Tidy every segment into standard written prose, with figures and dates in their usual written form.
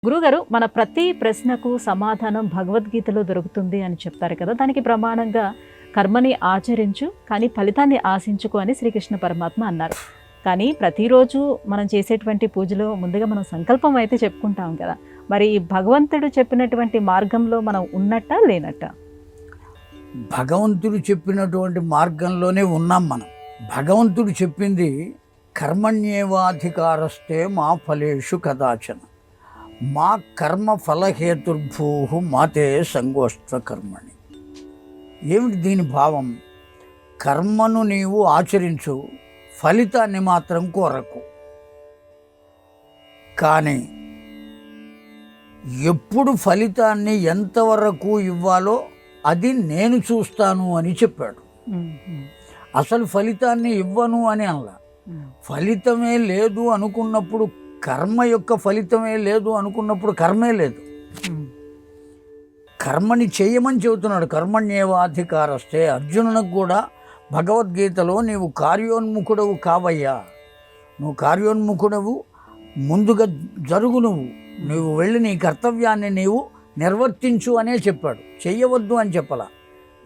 గురుగారు, మన ప్రతి ప్రశ్నకు సమాధానం భగవద్గీతలో దొరుకుతుంది అని చెప్తారు కదా. దానికి ప్రమాణంగా కర్మని ఆచరించు కానీ ఫలితాన్ని ఆశించుకో అని శ్రీకృష్ణ పరమాత్మ అన్నారు. కానీ ప్రతిరోజు మనం చేసేటువంటి పూజలో ముందుగా మనం సంకల్పం అయితే చెప్పుకుంటాం కదా. మరి భగవంతుడు చెప్పినటువంటి మార్గంలో మనం ఉన్నట్ట లేనట్ట? భగవంతుడు చెప్పినటువంటి మార్గంలోనే ఉన్నాం మనం. భగవంతుడు చెప్పింది కర్మణ్యేవాధికారస్తే మా ఫలేషు కదాచన మా కర్మ ఫలహేతుర్భూ మాతే సంగోష్ఠ కర్మణి. ఏమిటి దీని భావం? కర్మను నీవు ఆచరించు, ఫలితాన్ని మాత్రం కోరకు. కానీ ఎప్పుడు ఫలితాన్ని ఎంతవరకు ఇవ్వాలో అది నేను చూస్తాను అని చెప్పాడు. అసలు ఫలితాన్ని ఇవ్వను అని అనలా. ఫలితమే లేదు అనుకున్నప్పుడు, కర్మ యొక్క ఫలితమే లేదు అనుకున్నప్పుడు కర్మే లేదు. కర్మని చేయమని చెబుతున్నాడు. కర్మణ్యేవాధికారస్తే. అర్జునునికి కూడా భగవద్గీతలో నీవు కార్యోన్ముఖుడవు కావయ్యా, నువ్వు కార్యోన్ముఖుడవు, ముందుగా జరుగు, నువ్వు వెళ్ళి నీ కర్తవ్యాన్ని నీవు నిర్వర్తించు అనే చెప్పాడు. చెయ్యవద్దు అని చెప్పలా.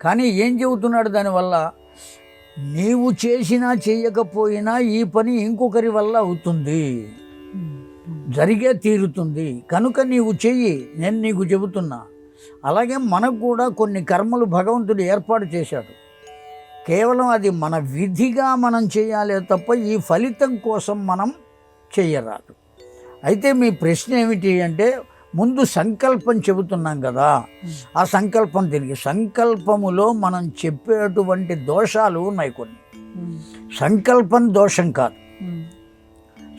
కానీ ఏం చెబుతున్నాడు దానివల్ల? నీవు చేసినా చెయ్యకపోయినా ఈ పని ఇంకొకరి వల్ల అవుతుంది, జరిగే తీరుతుంది, కనుక నీవు చెయ్యి, నేను నీకు చెబుతున్నా. అలాగే మనకు కూడా కొన్ని కర్మలు భగవంతుడు ఏర్పాటు చేశాడు. కేవలం అది మన విధిగా మనం చేయాలే తప్ప ఈ ఫలితం కోసం మనం చెయ్యరాదు. అయితే మీ ప్రశ్న ఏమిటి అంటే, ముందు సంకల్పం చెబుతున్నాం కదా, ఆ సంకల్పం తిరిగి సంకల్పములో మనం చెప్పేటువంటి దోషాలు ఉన్నాయి కొన్ని. సంకల్పం దోషం కాదు,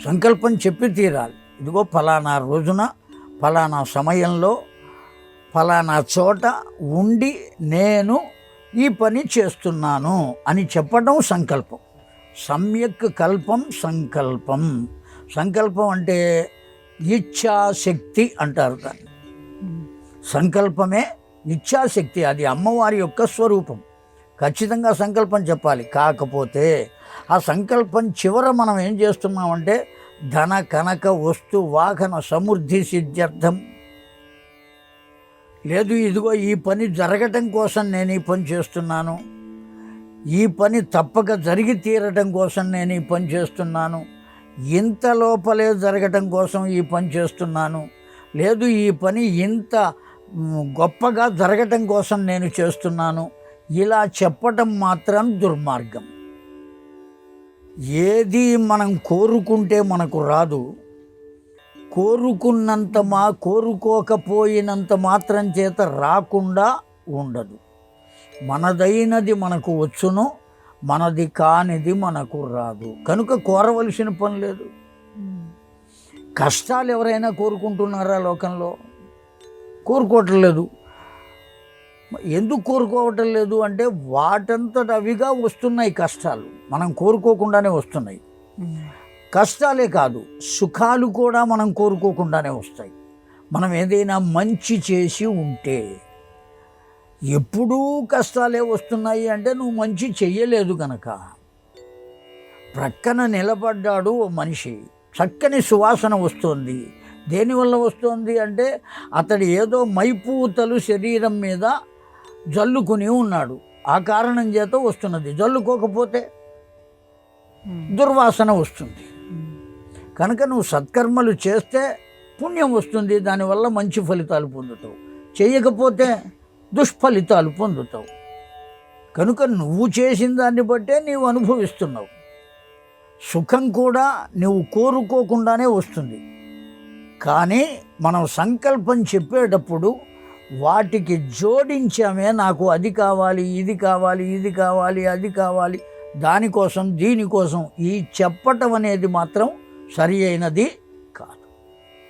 సంకల్పం చెప్పి తీరాలి. ఇదిగో ఫలానా రోజున ఫలానా సమయంలో ఫలానా చోట ఉండి నేను ఈ పని చేస్తున్నాను అని చెప్పడం సంకల్పం. సమ్యక్ కల్పం సంకల్పం. సంకల్పం అంటే ఇచ్ఛాశక్తి అంటారు దాన్ని. సంకల్పమే ఇచ్ఛాశక్తి. అది అమ్మవారి యొక్క స్వరూపం. ఖచ్చితంగా సంకల్పం చెప్పాలి. కాకపోతే ఆ సంకల్పం చివర మనం ఏం చేస్తున్నామంటే, ధన కనక వస్తు వాహన సమృద్ధి సిద్ధ్యర్థం, లేదు ఇదిగో ఈ పని జరగటం కోసం నేను ఈ పని చేస్తున్నాను, ఈ పని తప్పక జరిగి తీరటం కోసం నేను ఈ పని చేస్తున్నాను, ఇంత లోపలే జరగటం కోసం ఈ పని చేస్తున్నాను, లేదు ఈ పని ఇంత గొప్పగా జరగటం కోసం నేను చేస్తున్నాను, ఇలా చెప్పటం మాత్రం దుర్మార్గం. ఏది మనం కోరుకుంటే మనకు రాదు. కోరుకోకపోయినంత మాత్రం చేత రాకుండా ఉండదు. మనదైనది మనకు వచ్చును, మనది కానిది మనకు రాదు. కనుక కోరవలసిన పని లేదు. కష్టాలు ఎవరైనా కోరుకుంటున్నారా లోకంలో? కోరుకోవటం లేదు. ఎందుకు కోరుకోవటం లేదు అంటే, వాటంతట అవిగా వస్తున్నాయి కష్టాలు. మనం కోరుకోకుండానే వస్తున్నాయి. కష్టాలే కాదు, సుఖాలు కూడా మనం కోరుకోకుండానే వస్తాయి. మనం ఏదైనా మంచి చేసి ఉంటే. ఎప్పుడూ కష్టాలే వస్తున్నాయి అంటే నువ్వు మంచి చెయ్యలేదు కనుక. ప్రక్కన నిలబడ్డాడు ఓ మనిషి, చక్కని సువాసన వస్తుంది. దేనివల్ల వస్తుంది అంటే, అతడు ఏదో మైపూతలు శరీరం మీద జల్లుకుని ఉన్నాడు, ఆ కారణం చేత వస్తున్నది. జల్లుకోకపోతే దుర్వాసన వస్తుంది. కనుక నువ్వు సత్కర్మలు చేస్తే పుణ్యం వస్తుంది, దానివల్ల మంచి ఫలితాలు పొందుతావు. చేయకపోతే దుష్ఫలితాలు పొందుతావు. కనుక నువ్వు చేసిన దాన్ని బట్టే నీవు అనుభవిస్తున్నావు. సుఖం కూడా నువ్వు కోరుకోకుండానే వస్తుంది. కానీ మనం సంకల్పం చెప్పేటప్పుడు వాటికి జోడించామే, నాకు అది కావాలి, ఇది కావాలి, ఇది కావాలి, అది కావాలి, దానికోసం దీనికోసం ఈ చెప్పటం అనేది మాత్రం సరి అయినది